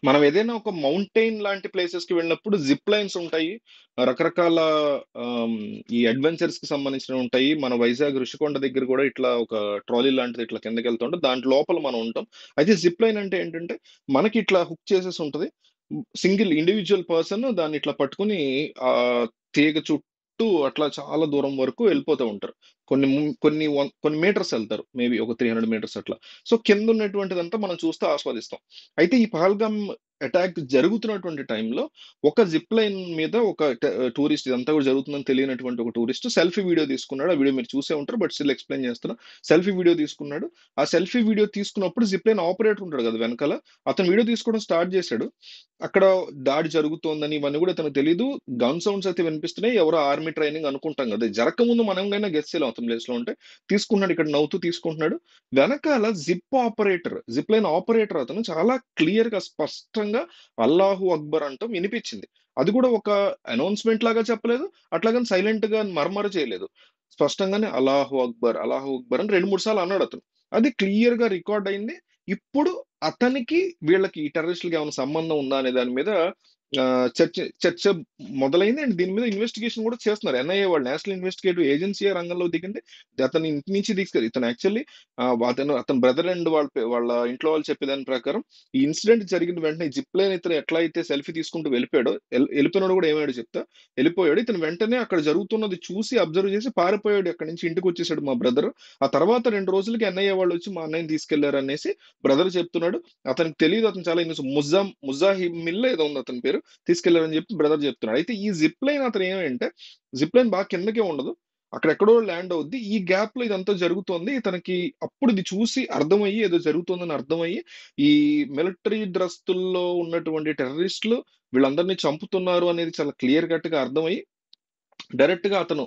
మనం ఏదైనా ఒక మౌంటైన్ లాంటి ప్లేసెస్ కి వెళ్ళినప్పుడు జిప్ లైన్స్ ఉంటాయి. రకరకాల ఆమ్, ఈ అడ్వెంచర్స్ కి సంబంధించినవి ఉంటాయి. మన వైజాగ్ ఋషికొండ దగ్గర కూడా ఇట్లా ఒక ట్రాలీ లాంటిది ఇట్లా కిందకి వెళ్తుంటే దాంట్ లోపల మనం ఉంటాం. అయితే జిప్ లైన్ అంటే ఏంటంటే మనకి ఇట్లా హుక్ చేసేసి ఉంటది. సింగిల్ ఇండివిజువల్ పర్సన్ దాన్ని ఇట్లా పట్టుకుని ఆ తీగ చుట్టూ అట్లా చాలా దూరం వరకు వెళ్ళిపోతూ ఉంటారు. కొన్ని మీటర్స్ వెళ్తారు, మేబీ ఒక 300 మీటర్స్ అట్లా. సో కింద ఉన్నటువంటిదంతా మనం చూస్తూ ఆస్వాదిస్తాం. అయితే ఈ పహల్గామ్ అటాక్ జరుగుతున్నటువంటి టైంలో ఒక జిప్ లైన్ మీద ఒక టూరిస్ట్, ఇదంతా కూడా జరుగుతుందని తెలియనటువంటి ఒక టూరిస్ట్ సెల్ఫీ వీడియో తీసుకున్నాడు. ఆ వీడియో మీరు చూసే ఉంటారు, బట్ స్టిల్ ఎక్స్ప్లెయిన్ చేస్తున్నా. సెల్ఫీ వీడియో తీసుకున్నాడు. ఆ సెల్ఫీ వీడియో తీసుకున్నప్పుడు జిప్ లైన్ ఆపరేటర్ ఉంటాడు కదా వెనకాల, అతను వీడియో తీసుకోవడం స్టార్ట్ చేశాడు. అక్కడ దాడి జరుగుతోందని ఇవన్నీ కూడా తనకు తెలియదు. గన్ సౌండ్స్ అయితే వినిపిస్తున్నాయి. ఎవరో ఆర్మీ ట్రైనింగ్ అనుకుంటాం కదా, జరగక ముందు మనం గెస్ చేయలేం అతని ప్లేస్ లో ఉంటే. తీసుకుంటున్నాడు, ఇక్కడ నవ్వుతూ తీసుకుంటున్నాడు. వెనకాల జిప్ లైన్ ఆపరేటర్ అతను చాలా క్లియర్ గా స్పష్టంగా అల్లాహు అక్బర్ అంటాం వినిపించింది. అది కూడా ఒక అనౌన్స్మెంట్ లాగా చెప్పలేదు, అట్లాగని సైలెంట్ గా మర్మర చేయలేదు. స్పష్టంగానే అల్లాహు అక్బర్, అల్లాహు అక్బర్ అని 2 3 సార్లు అన్నాడు అతను. అది క్లియర్ గా రికార్డ్ అయింది. ఇప్పుడు అతనికి వీళ్ళకి ఈ టెర్రరిస్టులకి ఏమైనా సంబంధం ఉందా అనే దాని మీద ఆ, చర్చ మొదలైంది. అండ్ దీని మీద ఇన్వెస్టిగేషన్ కూడా చేస్తున్నారు. ఎన్ఐఏ వాళ్ళు, నేషనల్ ఇన్వెస్టిగేటివ్ ఏజెన్సీ రంగంలో దిగింది. అతని ఇంటి నుంచి తీసుకెళ్ళి ఇతను యాక్చువల్లీ అతని బ్రదర్ అండ్ వాళ్ళ ఇంట్లో వాళ్ళు చెప్పేదాని ప్రకారం ఈ ఇన్సిడెంట్ జరిగిన వెంటనే జిప్ లైన్ ఇతను ఎట్లా అయితే సెల్ఫీ తీసుకుంటూ వెళ్ళిపోయాడో, వెళ్ళిపోయినాడు కూడా ఏమాడు చెప్తా, వెళ్ళిపోయాడు. ఇతను వెంటనే అక్కడ జరుగుతున్నది చూసి అబ్జర్వ్ చేసి పారిపోయాడు. అక్కడి నుంచి ఇంటికి వచ్చేసాడు మా బ్రదర్. ఆ తర్వాత 2 రోజులకి ఎన్ఐఏ వాళ్ళు వచ్చి మా అన్నయ్యని తీసుకెళ్లారు అనేసి బ్రదర్ చెప్తున్నాడు. అతనికి తెలియదు, అతను చాలా ఇన్నోసెంట్. ముజాహిమిల్ ఏదో ఉంది అతని పేరు. తీసుకెళ్లారని చెప్పి బ్రదర్ చెప్తున్నాడు. అయితే ఈ జిప్ లైన్ అతను ఏమంటే, జిప్ లైన్ బాగా కిందకే ఉండదు, అక్కడెక్కడో ల్యాండ్ అవుద్ది. ఈ గ్యాప్ లో ఇదంతా జరుగుతోంది. తనకి అప్పుడు ఇది చూసి అర్థమయ్యి, ఏదో జరుగుతోందని అర్థమయ్యి, ఈ మిలిటరీ డ్రస్తుల్లో ఉన్నటువంటి టెర్రరిస్టులు వీళ్ళందరినీ చంపుతున్నారు అనేది చాలా క్లియర్ కట్ గా అర్థమయ్యి డైరెక్ట్ గా అతను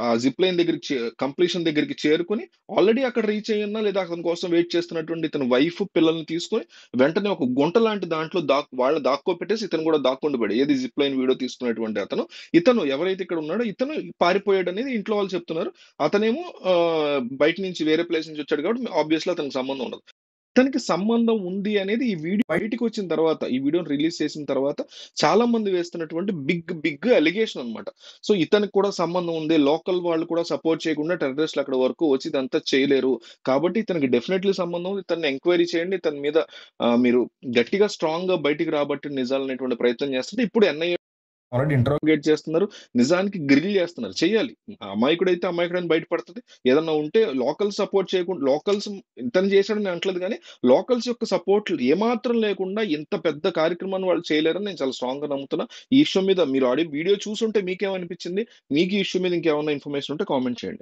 ఆ జిప్ లైన్ దగ్గరికి కంప్లీషన్ దగ్గరికి చేరుకుని ఆల్రెడీ అక్కడ రీచ్ అయ్యన్నా లేదా అతని కోసం వెయిట్ చేస్తున్నటువంటి ఇతను వైఫ్ పిల్లల్ని తీసుకొని వెంటనే ఒక గుంట లాంటి దాంట్లో వాళ్ళని దాక్కో పెట్టేసి ఇతను కూడా దాక్కుండిపోయాడు. ఏది జిప్ లైన్ వీడియో తీసుకున్నటువంటి అతను. ఇతను ఎవరైతే ఇక్కడ ఉన్నాడో ఇతను పారిపోయాడు అనేది ఇంట్లో వాళ్ళు చెప్తున్నారు. అతనేమో బయట నుంచి వేరే ప్లేస్ నుంచి వచ్చాడు కాబట్టి ఆబ్వియస్లీ అతనికి సంబంధం ఉండదు. ఇతనికి సంబంధం ఉంది అనేది ఈ వీడియో బయటికి వచ్చిన తర్వాత, ఈ వీడియోని రిలీజ్ చేసిన తర్వాత చాలా మంది వేస్తున్నటువంటి బిగ్ బిగ్ అలిగేషన్ అన్నమాట. సో ఇతనికి కూడా సంబంధం ఉంది, లోకల్ వాళ్ళు కూడా సపోర్ట్ చేయకుండా టెర్రరిస్టులు అక్కడ వరకు వచ్చి ఇదంతా చేయలేరు, కాబట్టి ఇతనికి డెఫినెట్లీ సంబంధం ఉంది, ఇతన్ని ఎంక్వైరీ చేయండి, ఇతని మీద మీరు గట్టిగా స్ట్రాంగ్ గా బయటికి రాబట్టి నిజాలు అనేటువంటి ప్రయత్నం చేస్తుంటే ఇప్పుడు ఎన్ఐఏ ఆల్రెడీ ఇంట్రాగేట్ చేస్తున్నారు. నిజానికి గ్రిల్ చేస్తున్నారు. చెయ్యాలి. అమాయకుడైతే అమాయకుడని బయటపడుతుంది. ఏదన్నా ఉంటే లోకల్ సపోర్ట్ చేయకుండా, లోకల్స్ ఇతను చేశాడని నేను అనట్లేదు కానీ లోకల్స్ యొక్క సపోర్ట్ ఏమాత్రం లేకుండా ఇంత పెద్ద కార్యక్రమాన్ని వాళ్ళు చేయలేరని నేను చాలా స్ట్రాంగ్ గా నమ్ముతున్నా. ఈ ఇష్యూ మీద మీరు ఆడియో వీడియో చూసుంటే మీకేమనిపించింది? మీకు ఈ ఇష్యూ మీద ఇంకేమైనా ఇన్ఫర్మేషన్ ఉంటే కామెంట్ చేయండి.